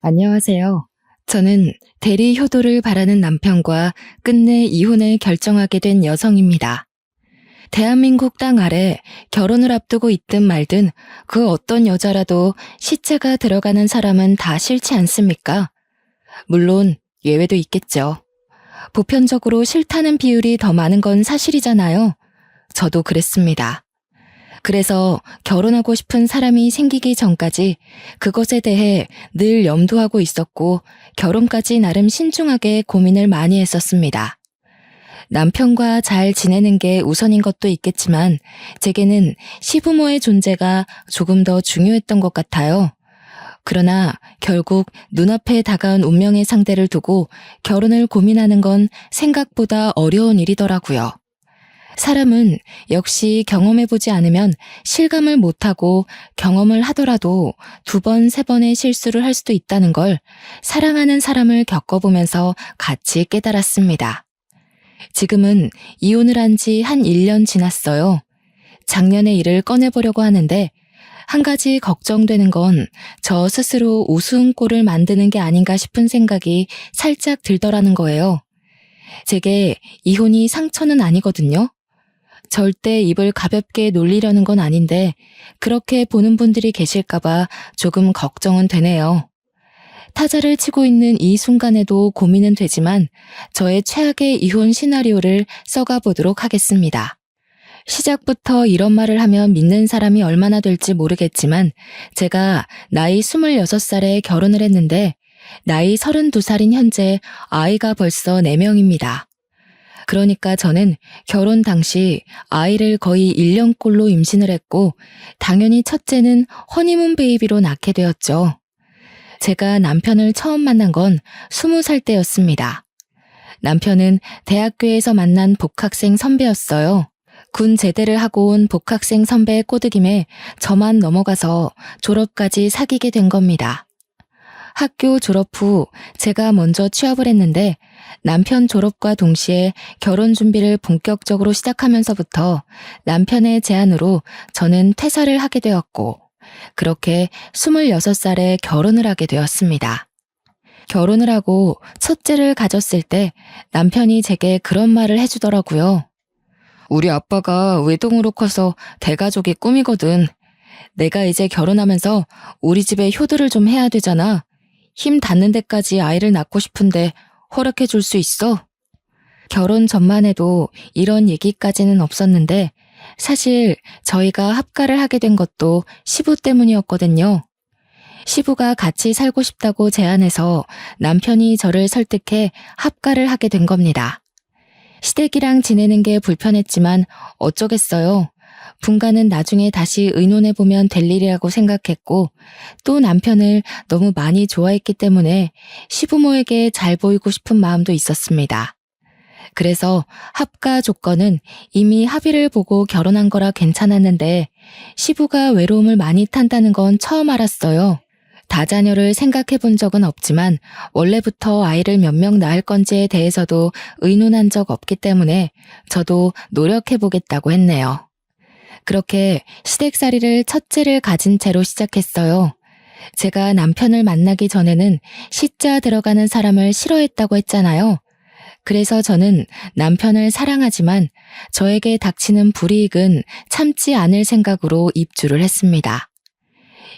안녕하세요. 저는 대리 효도를 바라는 남편과 끝내 이혼을 결정하게 된 여성입니다. 대한민국 땅 아래 결혼을 앞두고 있든 말든 그 어떤 여자라도 시자가 들어가는 사람은 다 싫지 않습니까? 물론 예외도 있겠죠. 보편적으로 싫다는 비율이 더 많은 건 사실이잖아요. 저도 그랬습니다. 그래서 결혼하고 싶은 사람이 생기기 전까지 그것에 대해 늘 염두하고 있었고 결혼까지 나름 신중하게 고민을 많이 했었습니다. 남편과 잘 지내는 게 우선인 것도 있겠지만 제게는 시부모의 존재가 조금 더 중요했던 것 같아요. 그러나 결국 눈앞에 다가온 운명의 상대를 두고 결혼을 고민하는 건 생각보다 어려운 일이더라고요. 사람은 역시 경험해보지 않으면 실감을 못하고 경험을 하더라도 두 번, 세 번의 실수를 할 수도 있다는 걸 사랑하는 사람을 겪어보면서 같이 깨달았습니다. 지금은 이혼을 한 지 한 1년 지났어요. 작년의 일을 꺼내보려고 하는데 한 가지 걱정되는 건 저 스스로 우스운 꼴을 만드는 게 아닌가 싶은 생각이 살짝 들더라는 거예요. 제게 이혼이 상처는 아니거든요. 절대 입을 가볍게 놀리려는 건 아닌데 그렇게 보는 분들이 계실까봐 조금 걱정은 되네요. 타자를 치고 있는 이 순간에도 고민은 되지만 저의 최악의 이혼 시나리오를 써가 보도록 하겠습니다. 시작부터 이런 말을 하면 믿는 사람이 얼마나 될지 모르겠지만 제가 나이 26살에 결혼을 했는데 나이 32살인 현재 아이가 벌써 4명입니다. 그러니까 저는 결혼 당시 아이를 거의 1년꼴로 임신을 했고 당연히 첫째는 허니문 베이비로 낳게 되었죠. 제가 남편을 처음 만난 건 20살 때였습니다. 남편은 대학교에서 만난 복학생 선배였어요. 군 제대를 하고 온 복학생 선배의 꼬드김에 저만 넘어가서 졸업까지 사귀게 된 겁니다. 학교 졸업 후 제가 먼저 취업을 했는데 남편 졸업과 동시에 결혼 준비를 본격적으로 시작하면서부터 남편의 제안으로 저는 퇴사를 하게 되었고 그렇게 26살에 결혼을 하게 되었습니다. 결혼을 하고 첫째를 가졌을 때 남편이 제게 그런 말을 해주더라고요. 우리 아빠가 외동으로 커서 대가족이 꿈이거든. 내가 이제 결혼하면서 우리 집에 효도를 좀 해야 되잖아. 힘 닿는 데까지 아이를 낳고 싶은데 허락해 줄 수 있어? 결혼 전만 해도 이런 얘기까지는 없었는데 사실 저희가 합가를 하게 된 것도 시부 때문이었거든요. 시부가 같이 살고 싶다고 제안해서 남편이 저를 설득해 합가를 하게 된 겁니다. 시댁이랑 지내는 게 불편했지만 어쩌겠어요. 분가는 나중에 다시 의논해보면 될 일이라고 생각했고 또 남편을 너무 많이 좋아했기 때문에 시부모에게 잘 보이고 싶은 마음도 있었습니다. 그래서 합가 조건은 이미 합의를 보고 결혼한 거라 괜찮았는데 시부가 외로움을 많이 탄다는 건 처음 알았어요. 다자녀를 생각해 본 적은 없지만 원래부터 아이를 몇 명 낳을 건지에 대해서도 의논한 적 없기 때문에 저도 노력해 보겠다고 했네요. 그렇게 시댁살이를 첫째를 가진 채로 시작했어요. 제가 남편을 만나기 전에는 시자 들어가는 사람을 싫어했다고 했잖아요. 그래서 저는 남편을 사랑하지만 저에게 닥치는 불이익은 참지 않을 생각으로 입주를 했습니다.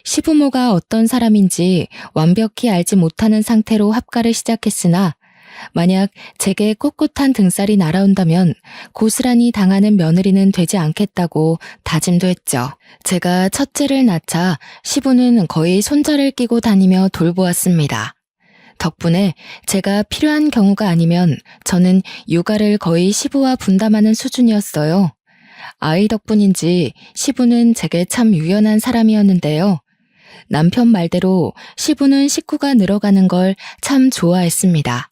시부모가 어떤 사람인지 완벽히 알지 못하는 상태로 합가를 시작했으나 만약 제게 꼿꼿한 등살이 날아온다면 고스란히 당하는 며느리는 되지 않겠다고 다짐도 했죠. 제가 첫째를 낳자 시부는 거의 손자를 끼고 다니며 돌보았습니다. 덕분에 제가 필요한 경우가 아니면 저는 육아를 거의 시부와 분담하는 수준이었어요. 아이 덕분인지 시부는 제게 참 유연한 사람이었는데요. 남편 말대로 시부는 식구가 늘어가는 걸 참 좋아했습니다.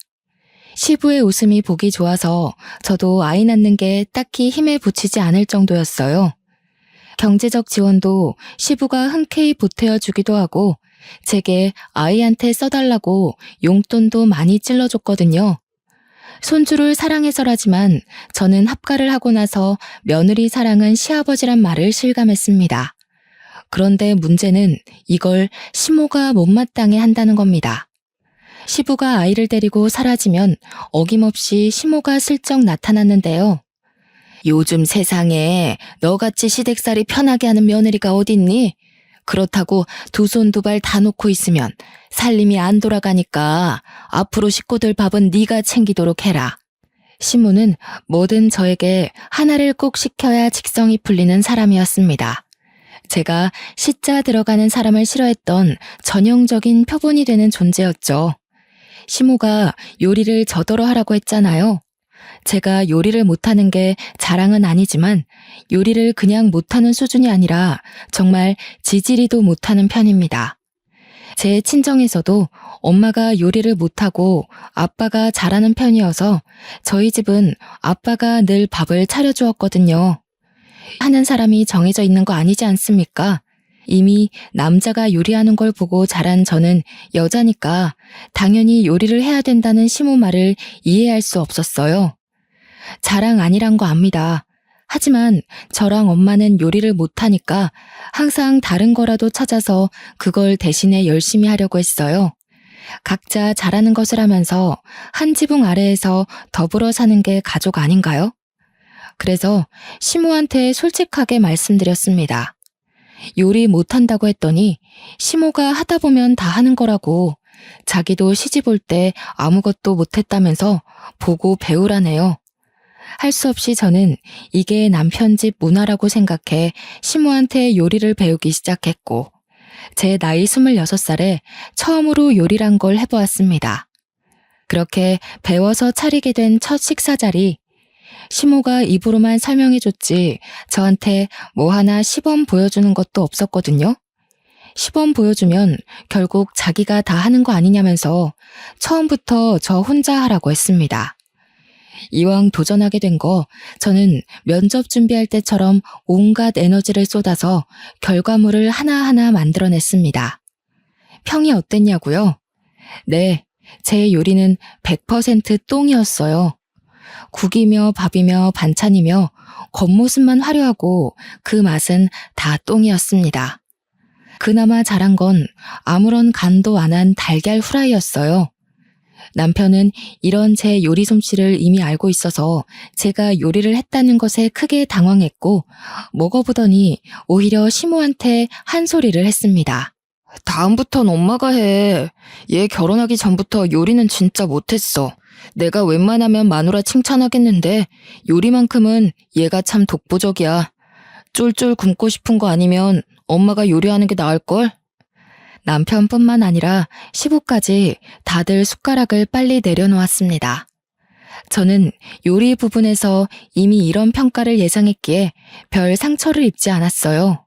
시부의 웃음이 보기 좋아서 저도 아이 낳는 게 딱히 힘에 부치지 않을 정도였어요. 경제적 지원도 시부가 흔쾌히 보태어 주기도 하고 제게 아이한테 써달라고 용돈도 많이 찔러줬거든요. 손주를 사랑해서라지만 저는 합가를 하고 나서 며느리 사랑은 시아버지란 말을 실감했습니다. 그런데 문제는 이걸 시모가 못마땅해 한다는 겁니다. 시부가 아이를 데리고 사라지면 어김없이 시모가 슬쩍 나타났는데요. 요즘 세상에 너같이 시댁살이 편하게 하는 며느리가 어딨니? 그렇다고 두 손 두 발 다 놓고 있으면 살림이 안 돌아가니까 앞으로 식구들 밥은 네가 챙기도록 해라. 시모는 뭐든 저에게 하나를 꼭 시켜야 직성이 풀리는 사람이었습니다. 제가 시자 들어가는 사람을 싫어했던 전형적인 표본이 되는 존재였죠. 시모가 요리를 저더러 하라고 했잖아요. 제가 요리를 못하는 게 자랑은 아니지만 요리를 그냥 못하는 수준이 아니라 정말 지지리도 못하는 편입니다. 제 친정에서도 엄마가 요리를 못하고 아빠가 잘하는 편이어서 저희 집은 아빠가 늘 밥을 차려주었거든요. 하는 사람이 정해져 있는 거 아니지 않습니까? 이미 남자가 요리하는 걸 보고 자란 저는 여자니까 당연히 요리를 해야 된다는 시모 말을 이해할 수 없었어요. 자랑 아니란 거 압니다. 하지만 저랑 엄마는 요리를 못하니까 항상 다른 거라도 찾아서 그걸 대신에 열심히 하려고 했어요. 각자 잘하는 것을 하면서 한 지붕 아래에서 더불어 사는 게 가족 아닌가요? 그래서 시모한테 솔직하게 말씀드렸습니다. 요리 못한다고 했더니 시모가 하다 보면 다 하는 거라고, 자기도 시집 올 때 아무것도 못했다면서 보고 배우라네요. 할 수 없이 저는 이게 남편 집 문화라고 생각해 시모한테 요리를 배우기 시작했고, 제 나이 26살에 처음으로 요리란 걸 해보았습니다. 그렇게 배워서 차리게 된 첫 식사 자리, 시모가 입으로만 설명해줬지 저한테 뭐 하나 시범 보여주는 것도 없었거든요. 시범 보여주면 결국 자기가 다 하는 거 아니냐면서 처음부터 저 혼자 하라고 했습니다. 이왕 도전하게 된 거 저는 면접 준비할 때처럼 온갖 에너지를 쏟아서 결과물을 하나하나 만들어냈습니다. 평이 어땠냐고요? 네, 제 요리는 100% 똥이었어요. 국이며 밥이며 반찬이며 겉모습만 화려하고 그 맛은 다 똥이었습니다. 그나마 잘한 건 아무런 간도 안 한 달걀 후라이였어요. 남편은 이런 제 요리 솜씨를 이미 알고 있어서 제가 요리를 했다는 것에 크게 당황했고, 먹어보더니 오히려 시모한테 한 소리를 했습니다. 다음부턴 엄마가 해. 얘 결혼하기 전부터 요리는 진짜 못했어. 내가 웬만하면 마누라 칭찬하겠는데 요리만큼은 얘가 참 독보적이야. 쫄쫄 굶고 싶은 거 아니면 엄마가 요리하는 게 나을걸? 남편뿐만 아니라 시부까지 다들 숟가락을 빨리 내려놓았습니다. 저는 요리 부분에서 이미 이런 평가를 예상했기에 별 상처를 입지 않았어요.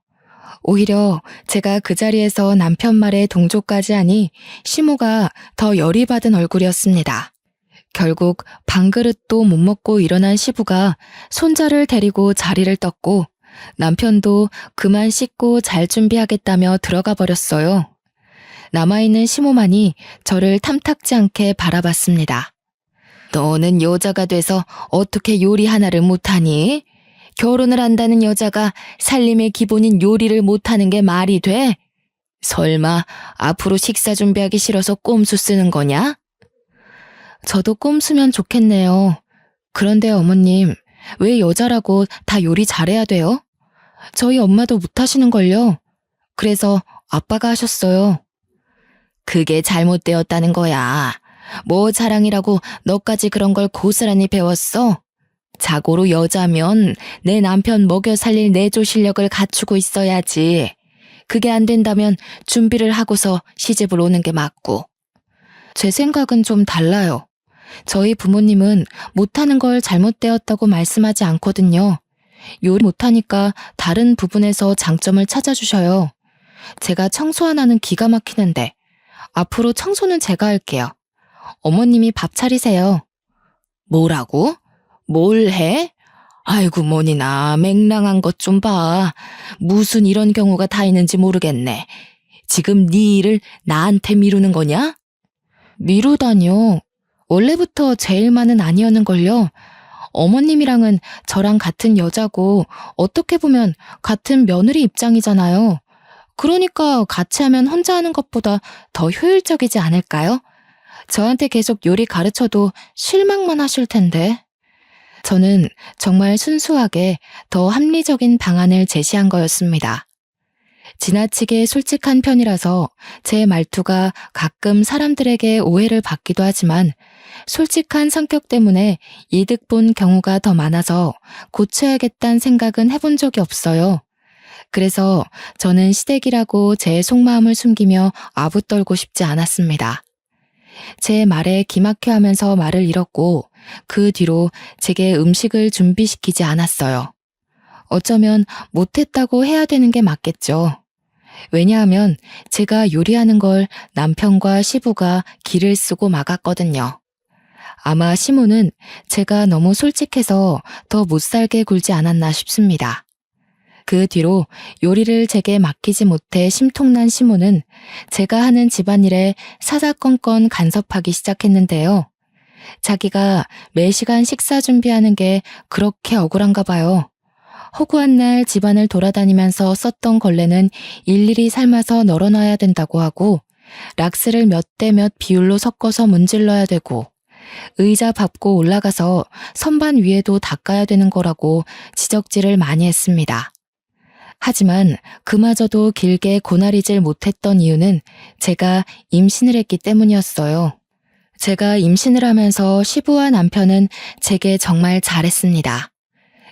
오히려 제가 그 자리에서 남편 말에 동조까지 하니 시모가 더 열이 받은 얼굴이었습니다. 결국 밥그릇도 못 먹고 일어난 시부가 손자를 데리고 자리를 떴고, 남편도 그만 씻고 잘 준비하겠다며 들어가 버렸어요. 남아있는 시모만이 저를 탐탁지 않게 바라봤습니다. 너는 여자가 돼서 어떻게 요리 하나를 못하니? 결혼을 한다는 여자가 살림의 기본인 요리를 못하는 게 말이 돼? 설마 앞으로 식사 준비하기 싫어서 꼼수 쓰는 거냐? 저도 꼼수면 좋겠네요. 그런데 어머님, 왜 여자라고 다 요리 잘해야 돼요? 저희 엄마도 못하시는걸요. 그래서 아빠가 하셨어요. 그게 잘못되었다는 거야. 뭐 자랑이라고 너까지 그런 걸 고스란히 배웠어? 자고로 여자면 내 남편 먹여 살릴 내조 실력을 갖추고 있어야지. 그게 안 된다면 준비를 하고서 시집을 오는 게 맞고. 제 생각은 좀 달라요. 저희 부모님은 못하는 걸 잘못되었다고 말씀하지 않거든요. 요리 못하니까 다른 부분에서 장점을 찾아주셔요. 제가 청소 하나는 기가 막히는데 앞으로 청소는 제가 할게요. 어머님이 밥 차리세요. 뭐라고? 뭘 해? 아이고 뭐니나 맹랑한 것 좀 봐. 무슨 이런 경우가 다 있는지 모르겠네. 지금 네 일을 나한테 미루는 거냐? 미루다뇨. 원래부터 제 일만은 아니었는걸요. 어머님이랑은 저랑 같은 여자고 어떻게 보면 같은 며느리 입장이잖아요. 그러니까 같이 하면 혼자 하는 것보다 더 효율적이지 않을까요? 저한테 계속 요리 가르쳐도 실망만 하실 텐데. 저는 정말 순수하게 더 합리적인 방안을 제시한 거였습니다. 지나치게 솔직한 편이라서 제 말투가 가끔 사람들에게 오해를 받기도 하지만 솔직한 성격 때문에 이득 본 경우가 더 많아서 고쳐야겠다는 생각은 해본 적이 없어요. 그래서 저는 시댁이라고 제 속마음을 숨기며 아부떨고 싶지 않았습니다. 제 말에 기막혀 하면서 말을 잃었고 그 뒤로 제게 음식을 준비시키지 않았어요. 어쩌면 못했다고 해야 되는 게 맞겠죠. 왜냐하면 제가 요리하는 걸 남편과 시부가 기를 쓰고 막았거든요. 아마 시모는 제가 너무 솔직해서 더 못살게 굴지 않았나 싶습니다. 그 뒤로 요리를 제게 맡기지 못해 심통난 시모는 제가 하는 집안일에 사사건건 간섭하기 시작했는데요. 자기가 매시간 식사 준비하는 게 그렇게 억울한가 봐요. 허구한 날 집안을 돌아다니면서 썼던 걸레는 일일이 삶아서 널어놔야 된다고 하고 락스를 몇 대 몇 비율로 섞어서 문질러야 되고 의자 밟고 올라가서 선반 위에도 닦아야 되는 거라고 지적질을 많이 했습니다. 하지만 그마저도 길게 고나리질 못했던 이유는 제가 임신을 했기 때문이었어요. 제가 임신을 하면서 시부와 남편은 제게 정말 잘했습니다.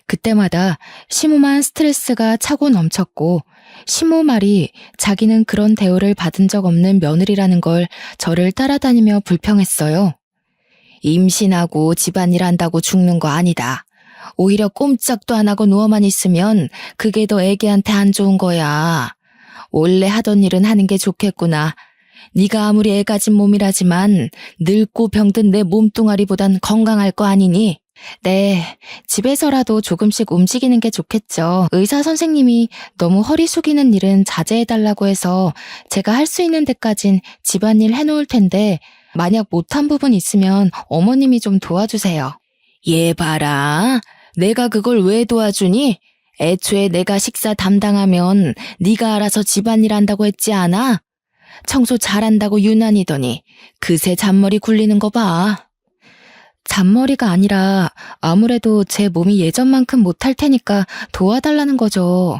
그때마다 시모만 스트레스가 차고 넘쳤고 시모 말이 자기는 그런 대우를 받은 적 없는 며느리라는 걸 저를 따라다니며 불평했어요. 임신하고 집안일 한다고 죽는 거 아니다. 오히려 꼼짝도 안 하고 누워만 있으면 그게 더 애기한테 안 좋은 거야. 원래 하던 일은 하는 게 좋겠구나. 네가 아무리 애 가진 몸이라지만 늙고 병든 내 몸뚱아리보단 건강할 거 아니니? 네, 집에서라도 조금씩 움직이는 게 좋겠죠. 의사 선생님이 너무 허리 숙이는 일은 자제해달라고 해서 제가 할 수 있는 데까진 집안일 해놓을 텐데 만약 못한 부분 있으면 어머님이 좀 도와주세요. 얘 봐라. 내가 그걸 왜 도와주니? 애초에 내가 식사 담당하면 네가 알아서 집안일 한다고 했지 않아? 청소 잘한다고 유난이더니 그새 잔머리 굴리는 거 봐. 잔머리가 아니라 아무래도 제 몸이 예전만큼 못할 테니까 도와달라는 거죠.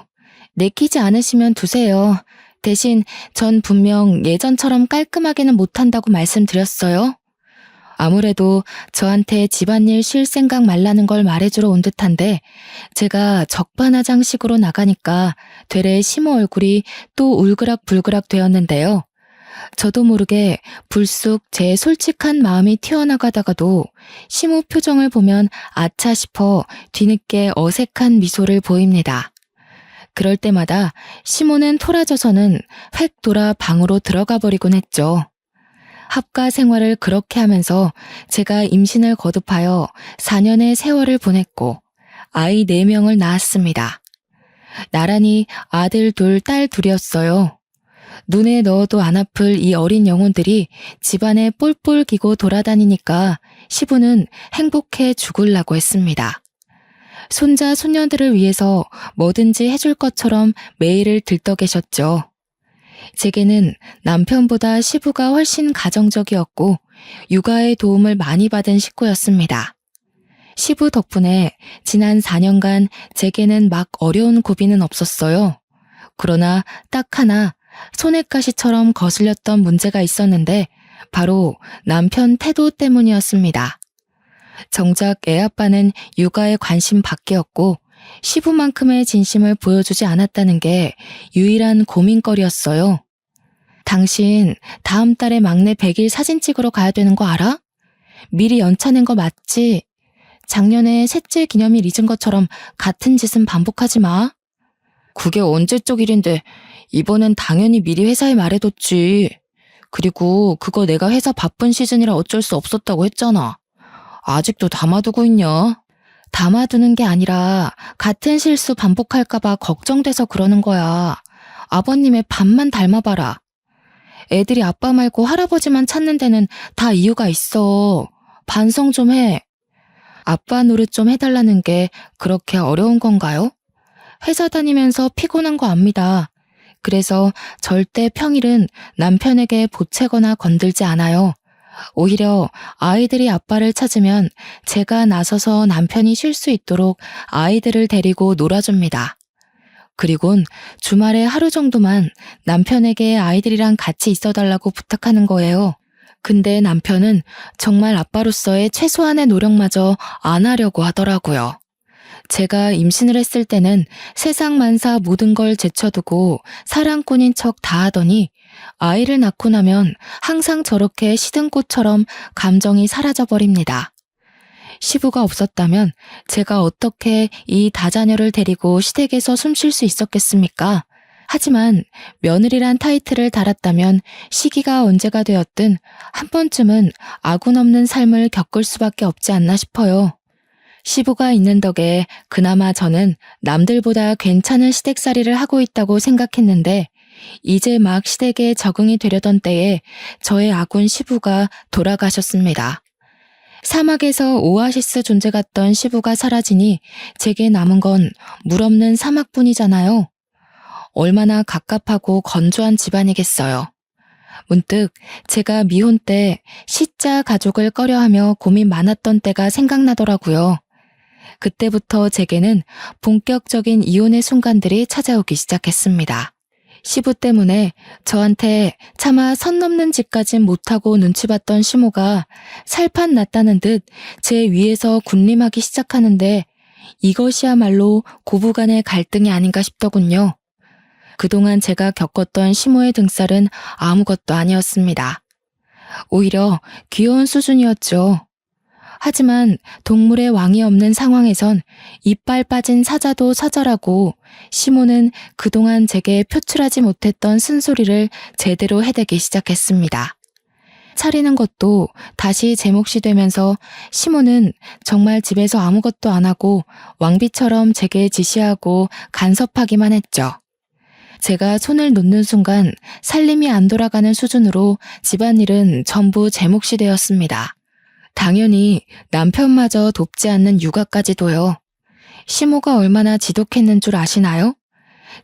내키지 않으시면 두세요. 대신 전 분명 예전처럼 깔끔하게는 못한다고 말씀드렸어요. 아무래도 저한테 집안일 쉴 생각 말라는 걸 말해주러 온 듯한데 제가 적반하장식으로 나가니까 되레 시모 얼굴이 또 울그락불그락 되었는데요. 저도 모르게 불쑥 제 솔직한 마음이 튀어나가다가도 시모 표정을 보면 아차 싶어 뒤늦게 어색한 미소를 보입니다. 그럴 때마다 시모는 토라져서는 획 돌아 방으로 들어가 버리곤 했죠. 합가 생활을 그렇게 하면서 제가 임신을 거듭하여 4년의 세월을 보냈고 아이 4명을 낳았습니다. 나란히 아들 둘, 딸 둘이었어요. 눈에 넣어도 안 아플 이 어린 영혼들이 집안에 뿔뿔 기고 돌아다니니까 시부는 행복해 죽으려고 했습니다. 손자, 손녀들을 위해서 뭐든지 해줄 것처럼 매일을 들떠 계셨죠. 제게는 남편보다 시부가 훨씬 가정적이었고 육아의 도움을 많이 받은 식구였습니다. 시부 덕분에 지난 4년간 제게는 막 어려운 고비는 없었어요. 그러나 딱 하나 소냇가시처럼 거슬렸던 문제가 있었는데 바로 남편 태도 때문이었습니다. 정작 애아빠는 육아에 관심 밖이었고 시부만큼의 진심을 보여주지 않았다는 게 유일한 고민거리였어요. 당신 다음 달에 막내 100일 사진 찍으러 가야 되는 거 알아? 미리 연차 낸 거 맞지? 작년에 셋째 기념일 잊은 것처럼 같은 짓은 반복하지 마. 그게 언제적 일인데 이번엔 당연히 미리 회사에 말해뒀지. 그리고 그거 내가 회사 바쁜 시즌이라 어쩔 수 없었다고 했잖아. 아직도 담아두고 있냐? 담아두는 게 아니라 같은 실수 반복할까봐 걱정돼서 그러는 거야. 아버님의 반만 닮아봐라. 애들이 아빠 말고 할아버지만 찾는 데는 다 이유가 있어. 반성 좀 해. 아빠 노릇 좀 해달라는 게 그렇게 어려운 건가요? 회사 다니면서 피곤한 거 압니다. 그래서 절대 평일은 남편에게 보채거나 건들지 않아요. 오히려 아이들이 아빠를 찾으면 제가 나서서 남편이 쉴 수 있도록 아이들을 데리고 놀아줍니다. 그리곤 주말에 하루 정도만 남편에게 아이들이랑 같이 있어달라고 부탁하는 거예요. 근데 남편은 정말 아빠로서의 최소한의 노력마저 안 하려고 하더라고요. 제가 임신을 했을 때는 세상 만사 모든 걸 제쳐두고 사랑꾼인 척 다 하더니 아이를 낳고 나면 항상 저렇게 시든 꽃처럼 감정이 사라져버립니다. 시부가 없었다면 제가 어떻게 이 다자녀를 데리고 시댁에서 숨 쉴 수 있었겠습니까? 하지만 며느리란 타이틀을 달았다면 시기가 언제가 되었든 한 번쯤은 아군 없는 삶을 겪을 수밖에 없지 않나 싶어요. 시부가 있는 덕에 그나마 저는 남들보다 괜찮은 시댁살이를 하고 있다고 생각했는데 이제 막 시댁에 적응이 되려던 때에 저의 아군 시부가 돌아가셨습니다. 사막에서 오아시스 존재 같던 시부가 사라지니 제게 남은 건 물 없는 사막뿐이잖아요. 얼마나 갑갑하고 건조한 집안이겠어요. 문득 제가 미혼 때 시자 가족을 꺼려하며 고민 많았던 때가 생각나더라고요. 그때부터 제게는 본격적인 이혼의 순간들이 찾아오기 시작했습니다. 시부 때문에 저한테 차마 선 넘는 짓까진 못하고 눈치 봤던 시모가 살판 났다는 듯 제 위에서 군림하기 시작하는데 이것이야말로 고부간의 갈등이 아닌가 싶더군요. 그동안 제가 겪었던 시모의 등살은 아무것도 아니었습니다. 오히려 귀여운 수준이었죠. 하지만 동물의 왕이 없는 상황에선 이빨 빠진 사자도 사자라고 시모는 그동안 제게 표출하지 못했던 쓴소리를 제대로 해대기 시작했습니다. 차리는 것도 다시 제 몫이 되면서 시모는 정말 집에서 아무것도 안 하고 왕비처럼 제게 지시하고 간섭하기만 했죠. 제가 손을 놓는 순간 살림이 안 돌아가는 수준으로 집안일은 전부 제 몫이 되었습니다. 당연히 남편마저 돕지 않는 육아까지도요. 시모가 얼마나 지독했는 줄 아시나요?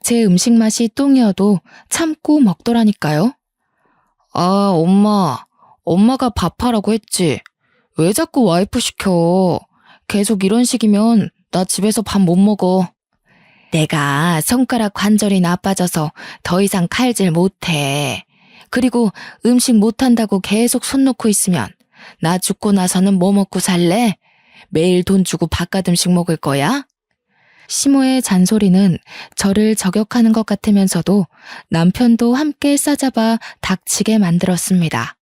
제 음식 맛이 똥이어도 참고 먹더라니까요. 아, 엄마가 밥하라고 했지. 왜 자꾸 와이프 시켜? 계속 이런 식이면 나 집에서 밥 못 먹어. 내가 손가락 관절이 나빠져서 더 이상 칼질 못해. 그리고 음식 못한다고 계속 손 놓고 있으면 나 죽고 나서는 뭐 먹고 살래? 매일 돈 주고 바깥 음식 먹을 거야? 시모의 잔소리는 저를 저격하는 것 같으면서도 남편도 함께 싸잡아 닥치게 만들었습니다.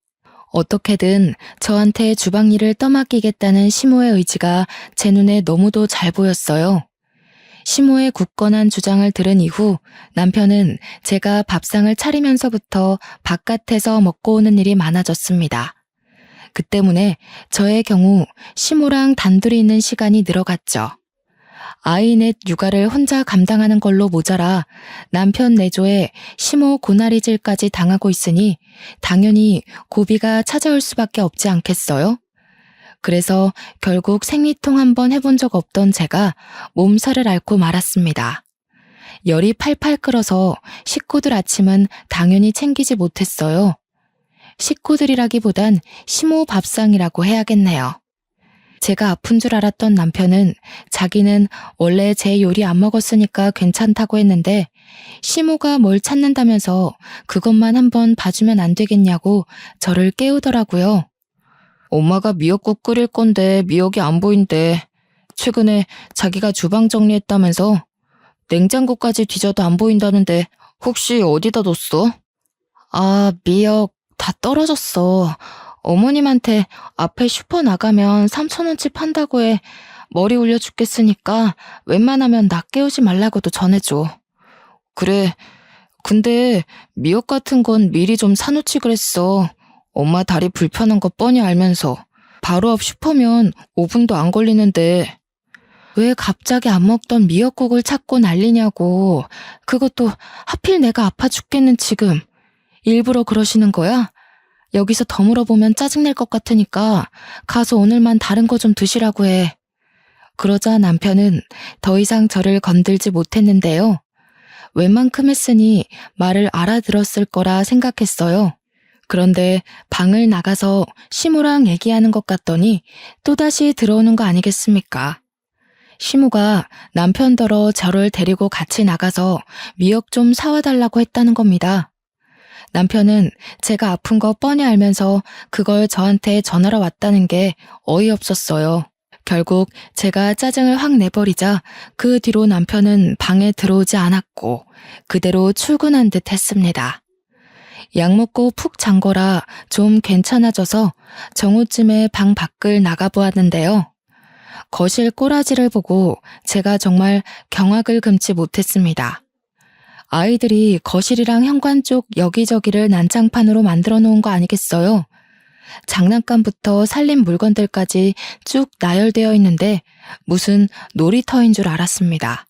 어떻게든 저한테 주방 일을 떠맡기겠다는 시모의 의지가 제 눈에 너무도 잘 보였어요. 시모의 굳건한 주장을 들은 이후 남편은 제가 밥상을 차리면서부터 바깥에서 먹고 오는 일이 많아졌습니다. 그 때문에 저의 경우 시모랑 단둘이 있는 시간이 늘어갔죠. 아이 넷 육아를 혼자 감당하는 걸로 모자라 남편 내조에 시모 고나리질까지 당하고 있으니 당연히 고비가 찾아올 수밖에 없지 않겠어요? 그래서 결국 생리통 한번 해본 적 없던 제가 몸살을 앓고 말았습니다. 열이 팔팔 끓어서 식구들 아침은 당연히 챙기지 못했어요. 식구들이라기보단 시모 밥상이라고 해야겠네요. 제가 아픈 줄 알았던 남편은 자기는 원래 제 요리 안 먹었으니까 괜찮다고 했는데 시모가 뭘 찾는다면서 그것만 한번 봐주면 안 되겠냐고 저를 깨우더라고요. 엄마가 미역국 끓일 건데 미역이 안 보인대. 최근에 자기가 주방 정리했다면서 냉장고까지 뒤져도 안 보인다는데 혹시 어디다 뒀어? 아, 미역 다 떨어졌어. 어머님한테 앞에 슈퍼 나가면 3,000원치 판다고 해. 머리 울려 죽겠으니까 웬만하면 나 깨우지 말라고도 전해줘. 그래. 근데 미역 같은 건 미리 좀 사놓지 그랬어. 엄마 다리 불편한 거 뻔히 알면서. 바로 앞 슈퍼면 5분도 안 걸리는데. 왜 갑자기 안 먹던 미역국을 찾고 난리냐고. 그것도 하필 내가 아파 죽겠는 지금. 일부러 그러시는 거야? 여기서 더 물어보면 짜증낼 것 같으니까 가서 오늘만 다른 거 좀 드시라고 해. 그러자 남편은 더 이상 저를 건들지 못했는데요. 웬만큼 했으니 말을 알아들었을 거라 생각했어요. 그런데 방을 나가서 시무랑 얘기하는 것 같더니 또다시 들어오는 거 아니겠습니까? 시무가 남편더러 저를 데리고 같이 나가서 미역 좀 사와 달라고 했다는 겁니다. 남편은 제가 아픈 거 뻔히 알면서 그걸 저한테 전하러 왔다는 게 어이없었어요. 결국 제가 짜증을 확 내버리자 그 뒤로 남편은 방에 들어오지 않았고 그대로 출근한 듯 했습니다. 약 먹고 푹 잔 거라 좀 괜찮아져서 정오쯤에 방 밖을 나가보았는데요. 거실 꼬라지를 보고 제가 정말 경악을 금치 못했습니다. 아이들이 거실이랑 현관 쪽 여기저기를 난장판으로 만들어 놓은 거 아니겠어요? 장난감부터 살림 물건들까지 쭉 나열되어 있는데 무슨 놀이터인 줄 알았습니다.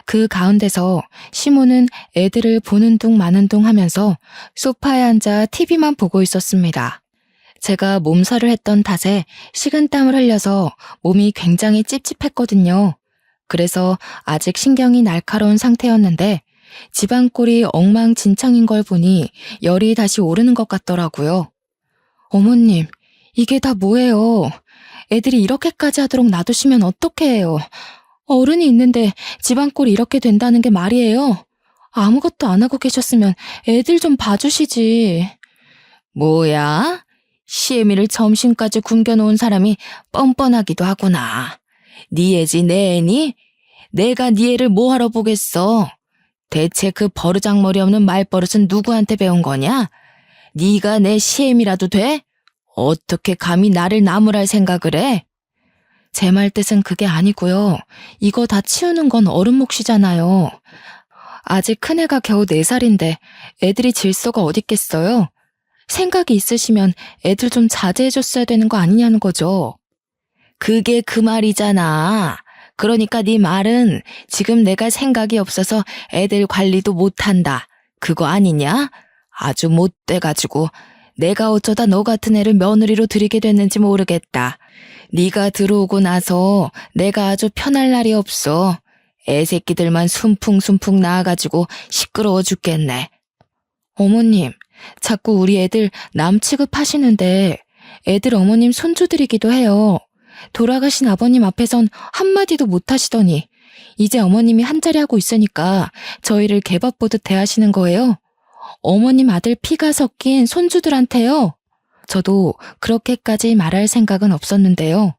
그 가운데서 시모는 애들을 보는 둥 마는 둥 하면서 소파에 앉아 TV만 보고 있었습니다. 제가 몸살을 했던 탓에 식은땀을 흘려서 몸이 굉장히 찝찝했거든요. 그래서 아직 신경이 날카로운 상태였는데 집안꼴이 엉망진창인 걸 보니 열이 다시 오르는 것 같더라고요. 어머님, 이게 다 뭐예요? 애들이 이렇게까지 하도록 놔두시면 어떻게 해요? 어른이 있는데 집안꼴이 이렇게 된다는 게 말이에요? 아무것도 안 하고 계셨으면 애들 좀 봐주시지. 뭐야? 시애미를 점심까지 굶겨놓은 사람이 뻔뻔하기도 하구나. 네 애지 내 애니? 내가 네 애를 뭐하러 보겠어? 대체 그 버르장머리 없는 말버릇은 누구한테 배운 거냐? 네가 내 시애미라도 돼? 어떻게 감히 나를 나무랄 생각을 해? 제 말 뜻은 그게 아니고요. 이거 다 치우는 건 어른 몫이잖아요. 아직 큰애가 겨우 4살인데 애들이 질서가 어딨겠어요? 생각이 있으시면 애들 좀 자제해줬어야 되는 거 아니냐는 거죠. 그게 그 말이잖아. 그러니까 네 말은 지금 내가 생각이 없어서 애들 관리도 못한다. 그거 아니냐? 아주 못돼가지고 내가 어쩌다 너 같은 애를 며느리로 들이게 됐는지 모르겠다. 네가 들어오고 나서 내가 아주 편할 날이 없어. 애새끼들만 숨풍숨풍 나와가지고 시끄러워 죽겠네. 어머님, 자꾸 우리 애들 남 취급하시는데 애들 어머님 손주들이기도 해요. 돌아가신 아버님 앞에선 한마디도 못하시더니 이제 어머님이 한자리 하고 있으니까 저희를 개밥 보듯 대하시는 거예요. 어머님 아들 피가 섞인 손주들한테요. 저도 그렇게까지 말할 생각은 없었는데요.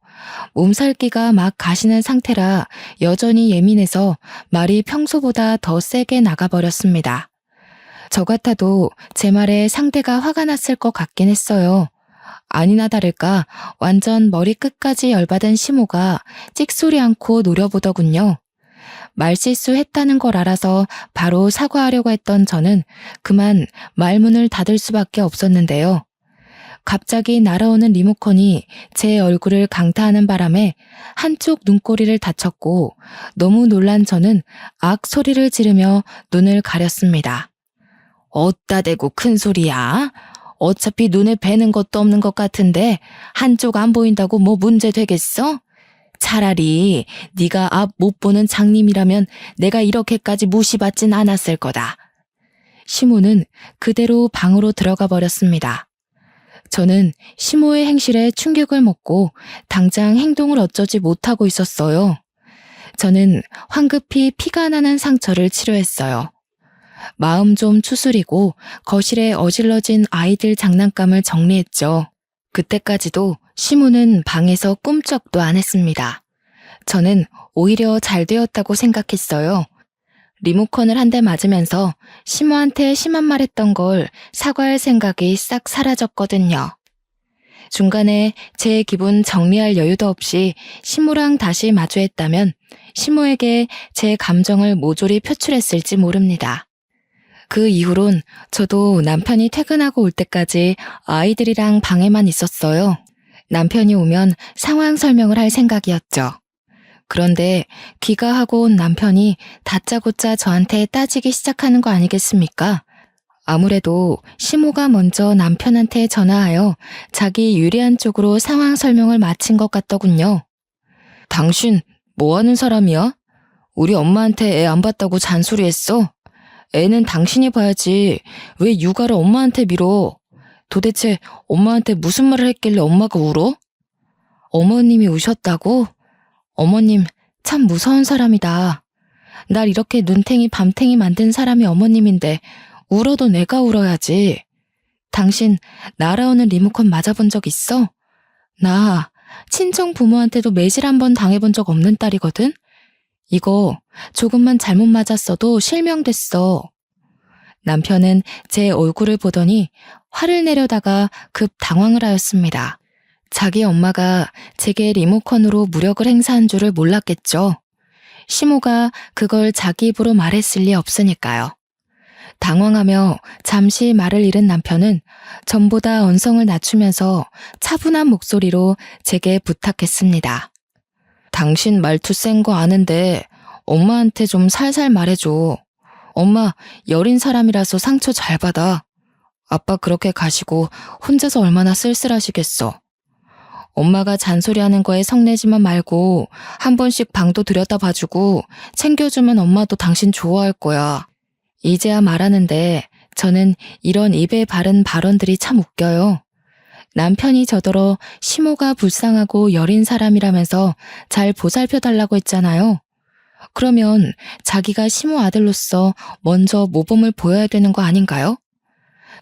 몸살기가 막 가시는 상태라 여전히 예민해서 말이 평소보다 더 세게 나가버렸습니다. 저 같아도 제 말에 상대가 화가 났을 것 같긴 했어요. 아니나 다를까 완전 머리 끝까지 열받은 시모가 찍소리 않고 노려보더군요. 말실수했다는 걸 알아서 바로 사과하려고 했던 저는 그만 말문을 닫을 수밖에 없었는데요. 갑자기 날아오는 리모컨이 제 얼굴을 강타하는 바람에 한쪽 눈꼬리를 다쳤고 너무 놀란 저는 악 소리를 지르며 눈을 가렸습니다. 어따 대고 큰 소리야? 어차피 눈에 뵈는 것도 없는 것 같은데 한쪽 안 보인다고 뭐 문제 되겠어? 차라리 네가 앞 못 보는 장님이라면 내가 이렇게까지 무시받진 않았을 거다. 시모는 그대로 방으로 들어가 버렸습니다. 저는 시모의 행실에 충격을 먹고 당장 행동을 어쩌지 못하고 있었어요. 저는 황급히 피가 나는 상처를 치료했어요. 마음 좀 추스리고 거실에 어질러진 아이들 장난감을 정리했죠. 그때까지도 시모는 방에서 꿈쩍도 안 했습니다. 저는 오히려 잘 되었다고 생각했어요. 리모컨을 한 대 맞으면서 시모한테 심한 말 했던 걸 사과할 생각이 싹 사라졌거든요. 중간에 제 기분 정리할 여유도 없이 시모랑 다시 마주했다면 시모에게 제 감정을 모조리 표출했을지 모릅니다. 그 이후론 저도 남편이 퇴근하고 올 때까지 아이들이랑 방에만 있었어요. 남편이 오면 상황 설명을 할 생각이었죠. 그런데 귀가하고 온 남편이 다짜고짜 저한테 따지기 시작하는 거 아니겠습니까? 아무래도 시모가 먼저 남편한테 전화하여 자기 유리한 쪽으로 상황 설명을 마친 것 같더군요. 당신 뭐 하는 사람이야? 우리 엄마한테 애 안 봤다고 잔소리했어? 애는 당신이 봐야지. 왜 육아를 엄마한테 밀어? 도대체 엄마한테 무슨 말을 했길래 엄마가 울어? 어머님이 우셨다고? 어머님 참 무서운 사람이다. 날 이렇게 눈탱이 밤탱이 만든 사람이 어머님인데 울어도 내가 울어야지. 당신 날아오는 리모컨 맞아본 적 있어? 나 친정 부모한테도 매질 한 번 당해본 적 없는 딸이거든? 이거 조금만 잘못 맞았어도 실명됐어. 남편은 제 얼굴을 보더니 화를 내려다가 급 당황을 하였습니다. 자기 엄마가 제게 리모컨으로 무력을 행사한 줄을 몰랐겠죠. 시모가 그걸 자기 입으로 말했을 리 없으니까요. 당황하며 잠시 말을 잃은 남편은 전보다 언성을 낮추면서 차분한 목소리로 제게 부탁했습니다. 당신 말투 센 거 아는데 엄마한테 좀 살살 말해줘. 엄마 여린 사람이라서 상처 잘 받아. 아빠 그렇게 가시고 혼자서 얼마나 쓸쓸하시겠어. 엄마가 잔소리하는 거에 성내지만 말고 한 번씩 방도 들여다봐주고 챙겨주면 엄마도 당신 좋아할 거야. 이제야 말하는데 저는 이런 입에 바른 발언들이 참 웃겨요. 남편이 저더러 시모가 불쌍하고 여린 사람이라면서 잘 보살펴달라고 했잖아요. 그러면 자기가 시모 아들로서 먼저 모범을 보여야 되는 거 아닌가요?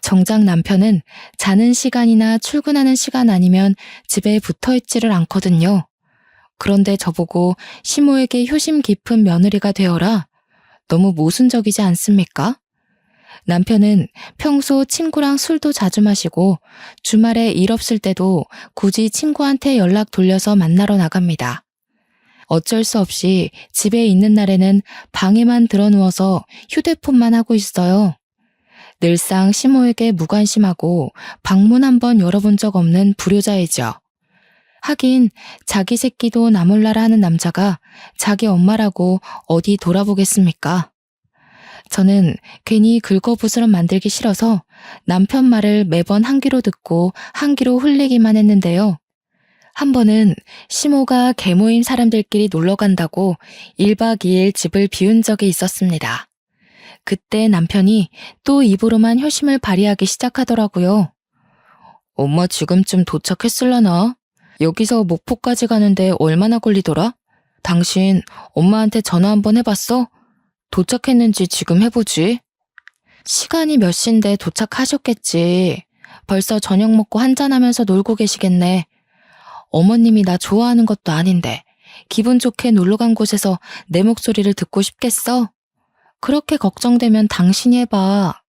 정작 남편은 자는 시간이나 출근하는 시간 아니면 집에 붙어있지를 않거든요. 그런데 저보고 시모에게 효심 깊은 며느리가 되어라. 너무 모순적이지 않습니까? 남편은 평소 친구랑 술도 자주 마시고 주말에 일 없을 때도 굳이 친구한테 연락 돌려서 만나러 나갑니다. 어쩔 수 없이 집에 있는 날에는 방에만 들어누워서 휴대폰만 하고 있어요. 늘상 시모에게 무관심하고 방문 한번 열어본 적 없는 불효자이죠. 하긴 자기 새끼도 나몰라라 하는 남자가 자기 엄마라고 어디 돌아보겠습니까? 저는 괜히 긁어부스럼 만들기 싫어서 남편 말을 매번 한 귀로 듣고 한 귀로 흘리기만 했는데요. 한 번은 시모가 개모임 사람들끼리 놀러 간다고 1박 2일 집을 비운 적이 있었습니다. 그때 남편이 또 입으로만 효심을 발휘하기 시작하더라고요. 엄마 지금쯤 도착했을라나? 여기서 목포까지 가는데 얼마나 걸리더라? 당신 엄마한테 전화 한번 해봤어? 도착했는지 지금 해보지. 시간이 몇 시인데 도착하셨겠지. 벌써 저녁 먹고 한잔하면서 놀고 계시겠네. 어머님이 나 좋아하는 것도 아닌데 기분 좋게 놀러 간 곳에서 내 목소리를 듣고 싶겠어? 그렇게 걱정되면 당신이 해봐.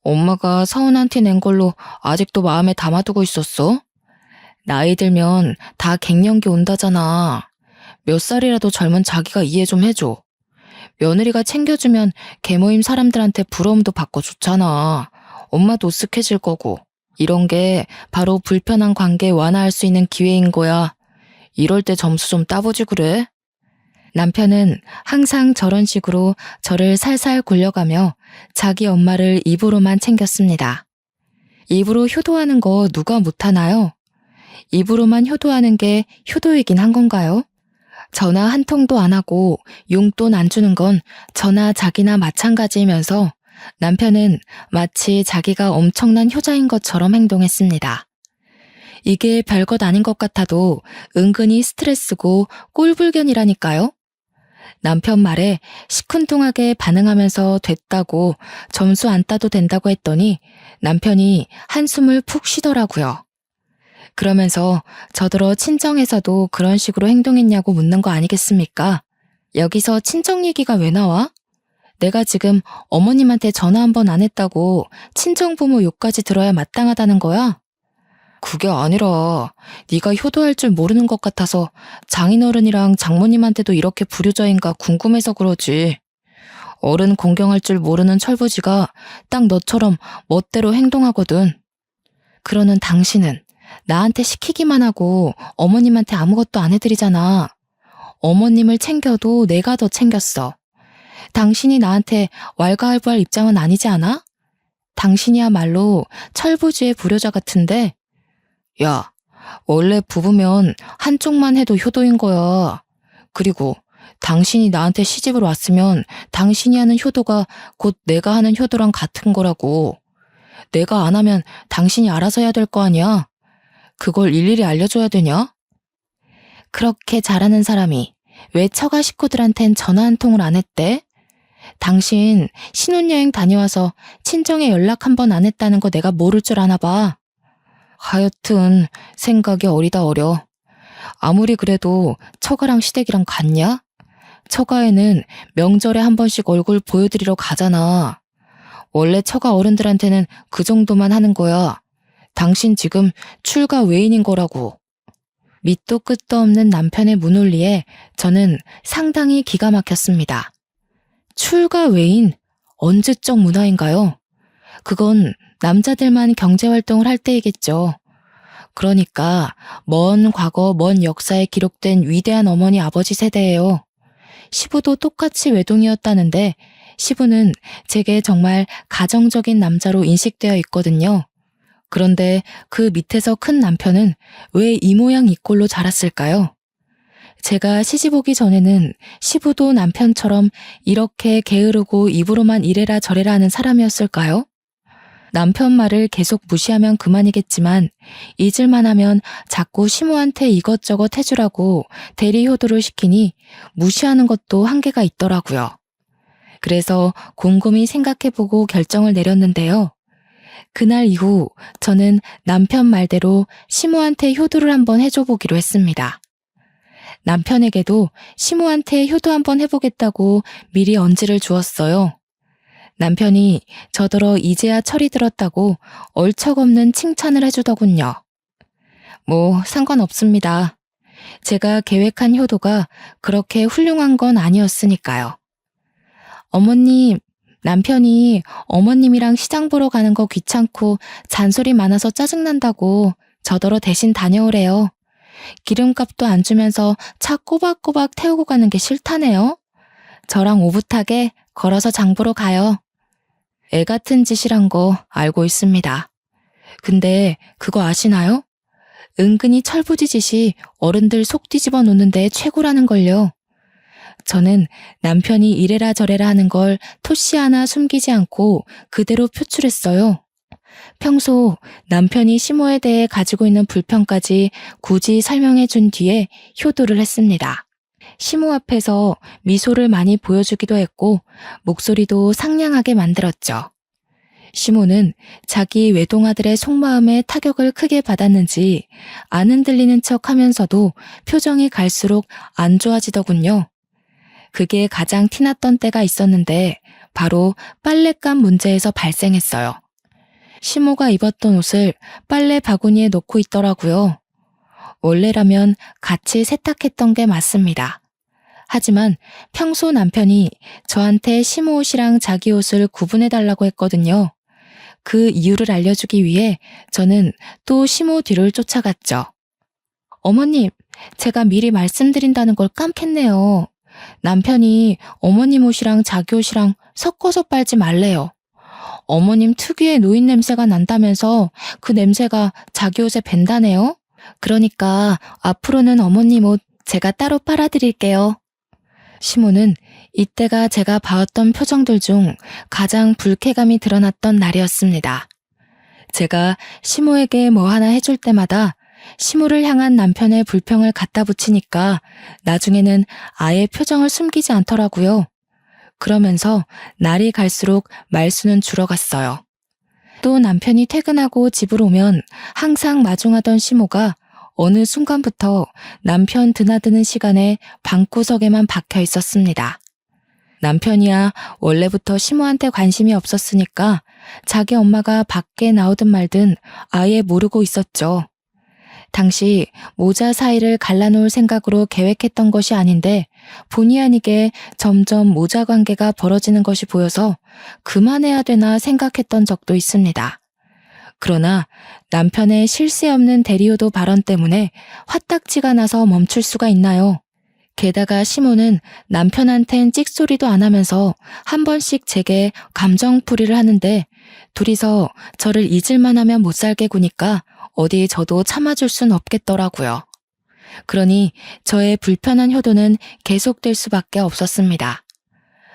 엄마가 서운한 티 낸 걸로 아직도 마음에 담아두고 있었어? 나이 들면 다 갱년기 온다잖아. 몇 살이라도 젊은 자기가 이해 좀 해줘. 며느리가 챙겨주면 계모임 사람들한테 부러움도 받고 좋잖아. 엄마도 으쓱해질 거고. 이런 게 바로 불편한 관계 완화할 수 있는 기회인 거야. 이럴 때 점수 좀 따보지 그래? 남편은 항상 저런 식으로 저를 살살 굴려가며 자기 엄마를 입으로만 챙겼습니다. 입으로 효도하는 거 누가 못하나요? 입으로만 효도하는 게 효도이긴 한 건가요? 전화 한 통도 안 하고 용돈 안 주는 건 저나 자기나 마찬가지이면서 남편은 마치 자기가 엄청난 효자인 것처럼 행동했습니다. 이게 별것 아닌 것 같아도 은근히 스트레스고 꼴불견이라니까요. 남편 말에 시큰둥하게 반응하면서 됐다고 점수 안 따도 된다고 했더니 남편이 한숨을 푹 쉬더라고요. 그러면서 저더러 친정에서도 그런 식으로 행동했냐고 묻는 거 아니겠습니까? 여기서 친정 얘기가 왜 나와? 내가 지금 어머님한테 전화 한 번 안 했다고 친정부모 욕까지 들어야 마땅하다는 거야? 그게 아니라 네가 효도할 줄 모르는 것 같아서 장인어른이랑 장모님한테도 이렇게 불효자인가 궁금해서 그러지. 어른 공경할 줄 모르는 철부지가 딱 너처럼 멋대로 행동하거든. 그러는 당신은 나한테 시키기만 하고 어머님한테 아무것도 안 해드리잖아. 어머님을 챙겨도 내가 더 챙겼어. 당신이 나한테 왈가왈부할 입장은 아니지 않아? 당신이야말로 철부지의 불효자 같은데. 야, 원래 부부면 한쪽만 해도 효도인 거야. 그리고 당신이 나한테 시집을 왔으면 당신이 하는 효도가 곧 내가 하는 효도랑 같은 거라고. 내가 안 하면 당신이 알아서 해야 될 거 아니야. 그걸 일일이 알려줘야 되냐? 그렇게 잘하는 사람이 왜 처가 식구들한텐 전화 한 통을 안 했대? 당신 신혼여행 다녀와서 친정에 연락 한 번 안 했다는 거 내가 모를 줄 아나 봐. 하여튼 생각이 어리다 어려. 아무리 그래도 처가랑 시댁이랑 같냐? 처가에는 명절에 한 번씩 얼굴 보여드리러 가잖아. 원래 처가 어른들한테는 그 정도만 하는 거야. 당신 지금 출가 외인인 거라고. 밑도 끝도 없는 남편의 문논리에 저는 상당히 기가 막혔습니다. 출가 외인? 언제적 문화인가요? 그건 남자들만 경제활동을 할 때이겠죠. 그러니까 먼 과거 먼 역사에 기록된 위대한 어머니 아버지 세대예요. 시부도 똑같이 외동이었다는데 시부는 제게 정말 가정적인 남자로 인식되어 있거든요. 그런데 그 밑에서 큰 남편은 왜 이 모양 이 꼴로 자랐을까요? 제가 시집 오기 전에는 시부도 남편처럼 이렇게 게으르고 입으로만 이래라 저래라 하는 사람이었을까요? 남편 말을 계속 무시하면 그만이겠지만 잊을만 하면 자꾸 시모한테 이것저것 해주라고 대리 효도를 시키니 무시하는 것도 한계가 있더라고요. 그래서 곰곰이 생각해보고 결정을 내렸는데요. 그날 이후 저는 남편 말대로 시모한테 효도를 한번 해줘보기로 했습니다. 남편에게도 시모한테 효도 한번 해보겠다고 미리 언지를 주었어요. 남편이 저더러 이제야 철이 들었다고 얼척없는 칭찬을 해주더군요. 뭐 상관없습니다. 제가 계획한 효도가 그렇게 훌륭한 건 아니었으니까요. 어머님, 남편이 어머님이랑 시장 보러 가는 거 귀찮고 잔소리 많아서 짜증난다고 저더러 대신 다녀오래요. 기름값도 안 주면서 차 꼬박꼬박 태우고 가는 게 싫다네요. 저랑 오붓하게 걸어서 장 보러 가요. 애 같은 짓이란 거 알고 있습니다. 근데 그거 아시나요? 은근히 철부지 짓이 어른들 속 뒤집어 놓는데 최고라는 걸요. 저는 남편이 이래라 저래라 하는 걸 토시 하나 숨기지 않고 그대로 표출했어요. 평소 남편이 시모에 대해 가지고 있는 불평까지 굳이 설명해 준 뒤에 효도를 했습니다. 시모 앞에서 미소를 많이 보여주기도 했고 목소리도 상냥하게 만들었죠. 시모는 자기 외동아들의 속마음에 타격을 크게 받았는지 안 흔들리는 척 하면서도 표정이 갈수록 안 좋아지더군요. 그게 가장 티났던 때가 있었는데 바로 빨랫감 문제에서 발생했어요. 시모가 입었던 옷을 빨래 바구니에 넣고 있더라고요. 원래라면 같이 세탁했던 게 맞습니다. 하지만 평소 남편이 저한테 시모 옷이랑 자기 옷을 구분해달라고 했거든요. 그 이유를 알려주기 위해 저는 또 시모 뒤를 쫓아갔죠. 어머님, 제가 미리 말씀드린다는 걸 깜했네요. 남편이 어머님 옷이랑 자기 옷이랑 섞어서 빨지 말래요. 어머님 특유의 노인 냄새가 난다면서 그 냄새가 자기 옷에 밴다네요. 그러니까 앞으로는 어머님 옷 제가 따로 빨아드릴게요. 시모는 이때가 제가 봐왔던 표정들 중 가장 불쾌감이 드러났던 날이었습니다. 제가 시모에게 뭐 하나 해줄 때마다 시모를 향한 남편의 불평을 갖다 붙이니까 나중에는 아예 표정을 숨기지 않더라고요. 그러면서 날이 갈수록 말수는 줄어갔어요. 또 남편이 퇴근하고 집으로 오면 항상 마중하던 시모가 어느 순간부터 남편 드나드는 시간에 방구석에만 박혀 있었습니다. 남편이야 원래부터 시모한테 관심이 없었으니까 자기 엄마가 밖에 나오든 말든 아예 모르고 있었죠. 당시 모자 사이를 갈라놓을 생각으로 계획했던 것이 아닌데 본의 아니게 점점 모자 관계가 벌어지는 것이 보여서 그만해야 되나 생각했던 적도 있습니다. 그러나 남편의 쉴 새 없는 대리효도 발언 때문에 화딱지가 나서 멈출 수가 있나요? 게다가 시모는 남편한텐 찍소리도 안 하면서 한 번씩 제게 감정풀이를 하는데 둘이서 저를 잊을만 하면 못 살게 구니까 어디 저도 참아줄 순 없겠더라고요. 그러니 저의 불편한 효도는 계속될 수밖에 없었습니다.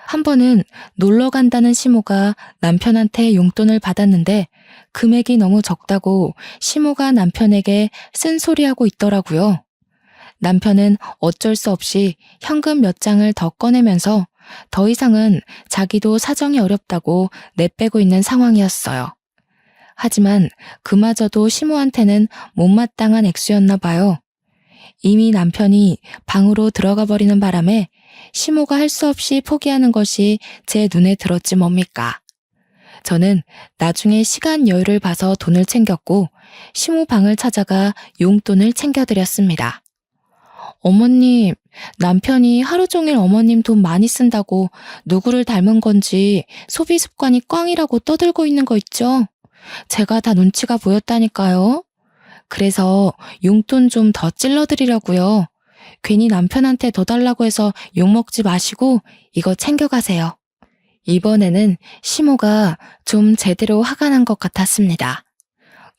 한 번은 놀러 간다는 시모가 남편한테 용돈을 받았는데 금액이 너무 적다고 시모가 남편에게 쓴소리하고 있더라고요. 남편은 어쩔 수 없이 현금 몇 장을 더 꺼내면서 더 이상은 자기도 사정이 어렵다고 내빼고 있는 상황이었어요. 하지만 그마저도 시모한테는 못마땅한 액수였나 봐요. 이미 남편이 방으로 들어가 버리는 바람에 시모가 할 수 없이 포기하는 것이 제 눈에 들었지 뭡니까. 저는 나중에 시간 여유를 봐서 돈을 챙겼고 시모 방을 찾아가 용돈을 챙겨드렸습니다. 어머님, 남편이 하루 종일 어머님 돈 많이 쓴다고 누구를 닮은 건지 소비 습관이 꽝이라고 떠들고 있는 거 있죠? 제가 다 눈치가 보였다니까요. 그래서 용돈 좀 더 찔러드리려고요. 괜히 남편한테 더 달라고 해서 욕먹지 마시고 이거 챙겨가세요. 이번에는 시모가 좀 제대로 화가 난 것 같았습니다.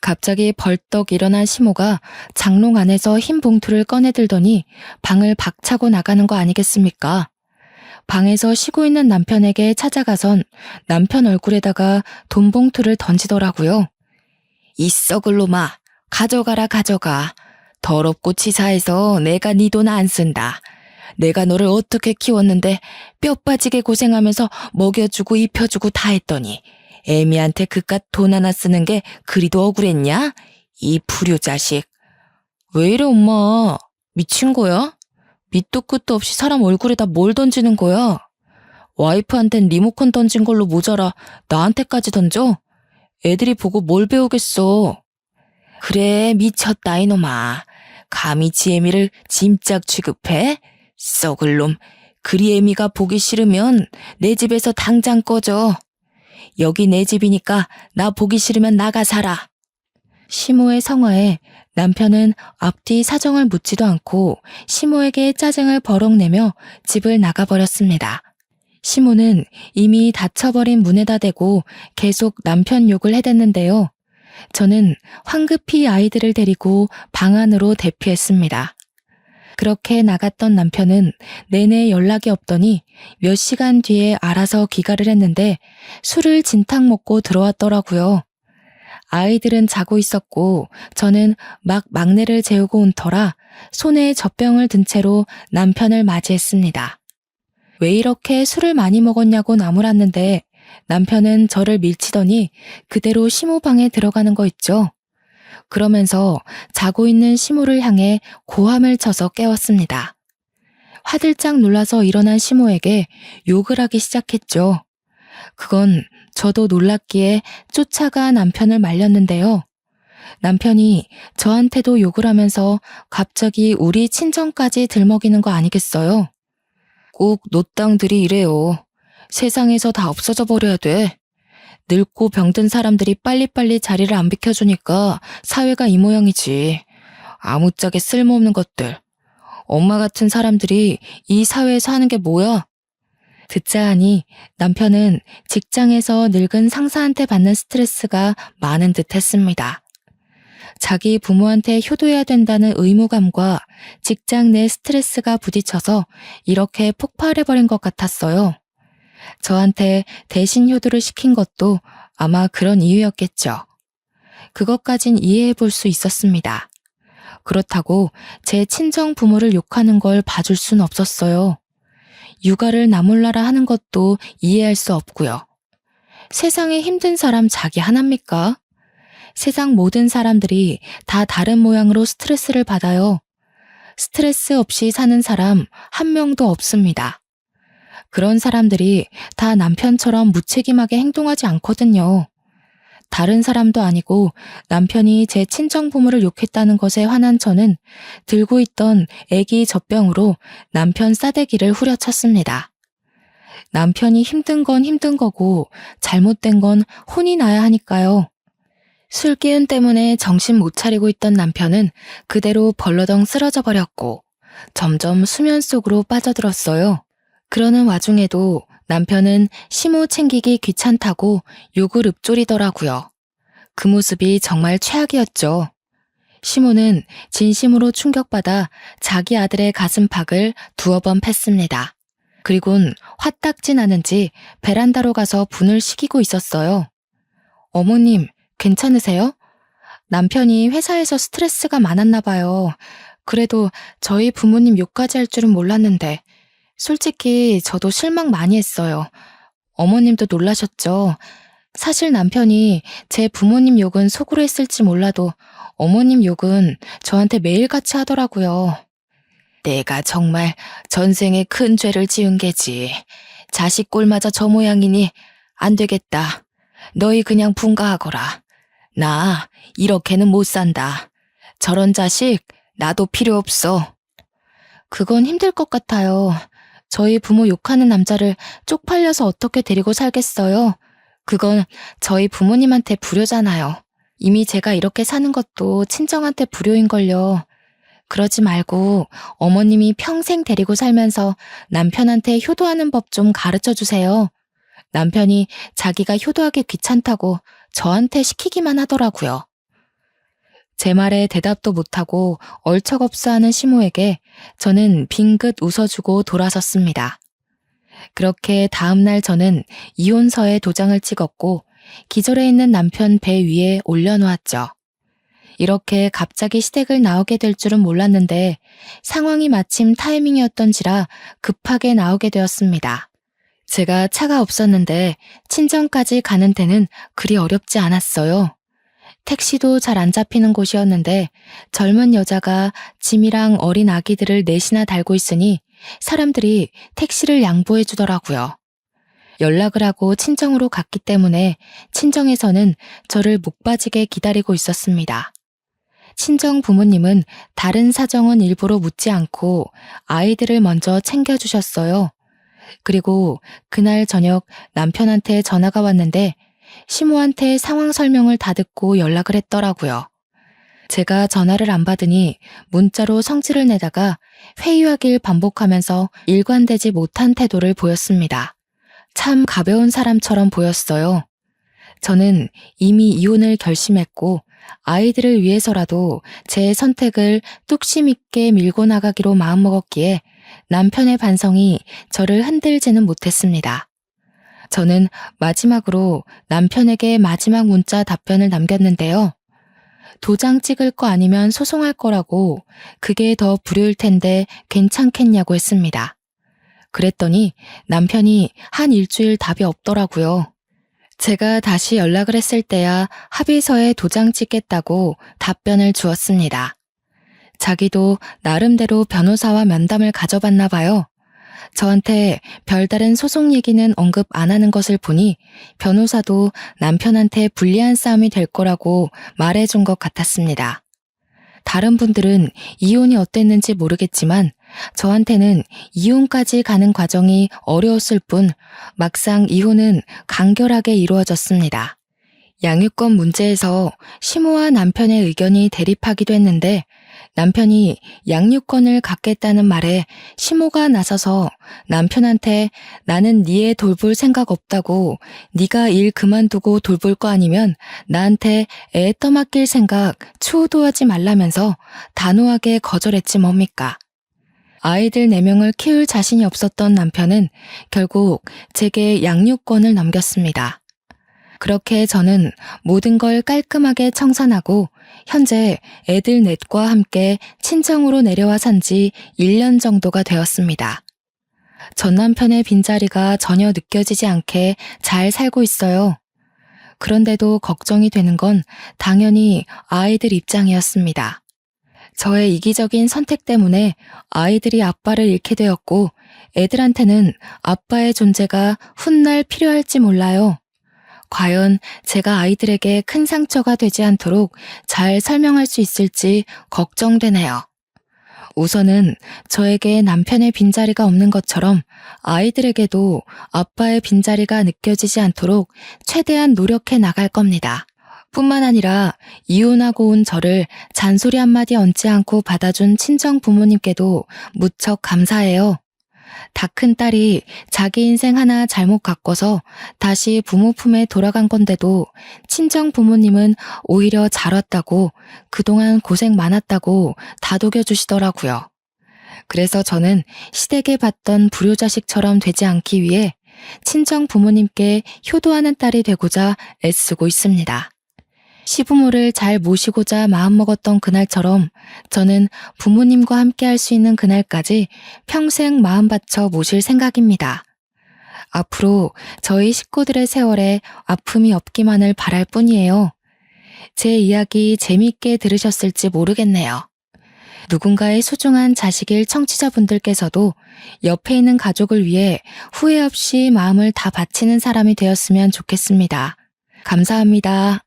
갑자기 벌떡 일어난 시모가 장롱 안에서 흰 봉투를 꺼내들더니 방을 박차고 나가는 거 아니겠습니까? 방에서 쉬고 있는 남편에게 찾아가선 남편 얼굴에다가 돈 봉투를 던지더라고요. 이 썩을 놈아, 가져가라 가져가. 더럽고 치사해서 내가 네 돈 안 쓴다. 내가 너를 어떻게 키웠는데 뼈 빠지게 고생하면서 먹여주고 입혀주고 다 했더니 애미한테 그깟 돈 하나 쓰는 게 그리도 억울했냐? 이 불효자식. 왜 이래 엄마? 미친 거야? 밑도 끝도 없이 사람 얼굴에다 뭘 던지는 거야? 와이프한텐 리모컨 던진 걸로 모자라 나한테까지 던져? 애들이 보고 뭘 배우겠어. 그래 미쳤다 이놈아. 감히 지애미를 짐짝 취급해? 썩을 놈. 그리 애미가 보기 싫으면 내 집에서 당장 꺼져. 여기 내 집이니까 나 보기 싫으면 나가 살아. 시모의 성화에 남편은 앞뒤 사정을 묻지도 않고 시모에게 짜증을 버럭 내며 집을 나가버렸습니다. 시모는 이미 닫혀버린 문에다 대고 계속 남편 욕을 해댔는데요. 저는 황급히 아이들을 데리고 방 안으로 대피했습니다. 그렇게 나갔던 남편은 내내 연락이 없더니 몇 시간 뒤에 알아서 귀가를 했는데 술을 진탕 먹고 들어왔더라고요. 아이들은 자고 있었고 저는 막 막내를 재우고 온 터라 손에 젖병을 든 채로 남편을 맞이했습니다. 왜 이렇게 술을 많이 먹었냐고 나무랐는데 남편은 저를 밀치더니 그대로 시모 방에 들어가는 거 있죠. 그러면서 자고 있는 시모를 향해 고함을 쳐서 깨웠습니다. 화들짝 놀라서 일어난 시모에게 욕을 하기 시작했죠. 그건 저도 놀랐기에 쫓아가 남편을 말렸는데요. 남편이 저한테도 욕을 하면서 갑자기 우리 친정까지 들먹이는 거 아니겠어요? 꼭 노땅들이 이래요. 세상에서 다 없어져 버려야 돼. 늙고 병든 사람들이 빨리빨리 자리를 안 비켜주니까 사회가 이 모양이지. 아무짝에 쓸모없는 것들. 엄마 같은 사람들이 이 사회에서 하는 게 뭐야? 듣자 하니 남편은 직장에서 늙은 상사한테 받는 스트레스가 많은 듯 했습니다. 자기 부모한테 효도해야 된다는 의무감과 직장 내 스트레스가 부딪혀서 이렇게 폭발해버린 것 같았어요. 저한테 대신 효도를 시킨 것도 아마 그런 이유였겠죠. 그것까진 이해해 볼 수 있었습니다. 그렇다고 제 친정 부모를 욕하는 걸 봐줄 순 없었어요. 육아를 나몰라라 하는 것도 이해할 수 없고요. 세상에 힘든 사람 자기 하나입니까? 세상 모든 사람들이 다 다른 모양으로 스트레스를 받아요. 스트레스 없이 사는 사람 한 명도 없습니다. 그런 사람들이 다 남편처럼 무책임하게 행동하지 않거든요. 다른 사람도 아니고 남편이 제 친정부모를 욕했다는 것에 화난 저는 들고 있던 애기 젖병으로 남편 싸대기를 후려쳤습니다. 남편이 힘든 건 힘든 거고 잘못된 건 혼이 나야 하니까요. 술 기운 때문에 정신 못 차리고 있던 남편은 그대로 벌러덩 쓰러져 버렸고 점점 수면 속으로 빠져들었어요. 그러는 와중에도 남편은 시모 챙기기 귀찮다고 욕을 읊조리더라고요. 그 모습이 정말 최악이었죠. 시모는 진심으로 충격받아 자기 아들의 가슴팍을 두어 번 팼습니다. 그리곤 화딱지 나는지 베란다로 가서 분을 식이고 있었어요. 어머님, 괜찮으세요? 남편이 회사에서 스트레스가 많았나 봐요. 그래도 저희 부모님 욕까지 할 줄은 몰랐는데 솔직히 저도 실망 많이 했어요. 어머님도 놀라셨죠? 사실 남편이 제 부모님 욕은 속으로 했을지 몰라도 어머님 욕은 저한테 매일같이 하더라고요. 내가 정말 전생에 큰 죄를 지은 게지. 자식 꼴마저 저 모양이니 안 되겠다. 너희 그냥 분가하거라. 나 이렇게는 못 산다. 저런 자식 나도 필요 없어. 그건 힘들 것 같아요. 저희 부모 욕하는 남자를 쪽팔려서 어떻게 데리고 살겠어요? 그건 저희 부모님한테 불효잖아요. 이미 제가 이렇게 사는 것도 친정한테 불효인걸요. 그러지 말고 어머님이 평생 데리고 살면서 남편한테 효도하는 법 좀 가르쳐 주세요. 남편이 자기가 효도하기 귀찮다고 저한테 시키기만 하더라고요. 제 말에 대답도 못하고 얼척없어하는 시모에게 저는 빙긋 웃어주고 돌아섰습니다. 그렇게 다음날 저는 이혼서에 도장을 찍었고 기절해 있는 남편 배 위에 올려놓았죠. 이렇게 갑자기 시댁을 나오게 될 줄은 몰랐는데 상황이 마침 타이밍이었던지라 급하게 나오게 되었습니다. 제가 차가 없었는데 친정까지 가는 데는 그리 어렵지 않았어요. 택시도 잘 안 잡히는 곳이었는데 젊은 여자가 짐이랑 어린 아기들을 넷이나 달고 있으니 사람들이 택시를 양보해 주더라고요. 연락을 하고 친정으로 갔기 때문에 친정에서는 저를 목 빠지게 기다리고 있었습니다. 친정 부모님은 다른 사정은 일부러 묻지 않고 아이들을 먼저 챙겨주셨어요. 그리고 그날 저녁 남편한테 전화가 왔는데 시모한테 상황 설명을 다 듣고 연락을 했더라고요. 제가 전화를 안 받으니 문자로 성질을 내다가 회유하길 반복하면서 일관되지 못한 태도를 보였습니다. 참 가벼운 사람처럼 보였어요. 저는 이미 이혼을 결심했고 아이들을 위해서라도 제 선택을 뚝심 있게 밀고 나가기로 마음먹었기에 남편의 반성이 저를 흔들지는 못했습니다. 저는 마지막으로 남편에게 마지막 문자 답변을 남겼는데요. 도장 찍을 거 아니면 소송할 거라고 그게 더 불효일 텐데 괜찮겠냐고 했습니다. 그랬더니 남편이 한 일주일 답이 없더라고요. 제가 다시 연락을 했을 때야 합의서에 도장 찍겠다고 답변을 주었습니다. 자기도 나름대로 변호사와 면담을 가져봤나 봐요. 저한테 별다른 소송 얘기는 언급 안 하는 것을 보니 변호사도 남편한테 불리한 싸움이 될 거라고 말해준 것 같았습니다. 다른 분들은 이혼이 어땠는지 모르겠지만 저한테는 이혼까지 가는 과정이 어려웠을 뿐 막상 이혼은 간결하게 이루어졌습니다. 양육권 문제에서 시모와 남편의 의견이 대립하기도 했는데 남편이 양육권을 갖겠다는 말에 시모가 나서서 남편한테 나는 네 애 돌볼 생각 없다고 네가 일 그만두고 돌볼 거 아니면 나한테 애 떠맡길 생각 추호도 하지 말라면서 단호하게 거절했지 뭡니까. 아이들 4명을 키울 자신이 없었던 남편은 결국 제게 양육권을 넘겼습니다. 그렇게 저는 모든 걸 깔끔하게 청산하고 현재 애들 넷과 함께 친정으로 내려와 산 지 1년 정도가 되었습니다. 전 남편의 빈자리가 전혀 느껴지지 않게 잘 살고 있어요. 그런데도 걱정이 되는 건 당연히 아이들 입장이었습니다. 저의 이기적인 선택 때문에 아이들이 아빠를 잃게 되었고 애들한테는 아빠의 존재가 훗날 필요할지 몰라요. 과연 제가 아이들에게 큰 상처가 되지 않도록 잘 설명할 수 있을지 걱정되네요. 우선은 저에게 남편의 빈자리가 없는 것처럼 아이들에게도 아빠의 빈자리가 느껴지지 않도록 최대한 노력해 나갈 겁니다. 뿐만 아니라 이혼하고 온 저를 잔소리 한마디 얹지 않고 받아준 친정 부모님께도 무척 감사해요. 다 큰 딸이 자기 인생 하나 잘못 가꿔서 다시 부모 품에 돌아간 건데도 친정 부모님은 오히려 잘 왔다고 그동안 고생 많았다고 다독여 주시더라고요. 그래서 저는 시댁에 봤던 불효자식처럼 되지 않기 위해 친정 부모님께 효도하는 딸이 되고자 애쓰고 있습니다. 시부모를 잘 모시고자 마음먹었던 그날처럼 저는 부모님과 함께 할 수 있는 그날까지 평생 마음 바쳐 모실 생각입니다. 앞으로 저희 식구들의 세월에 아픔이 없기만을 바랄 뿐이에요. 제 이야기 재미있게 들으셨을지 모르겠네요. 누군가의 소중한 자식일 청취자분들께서도 옆에 있는 가족을 위해 후회 없이 마음을 다 바치는 사람이 되었으면 좋겠습니다. 감사합니다.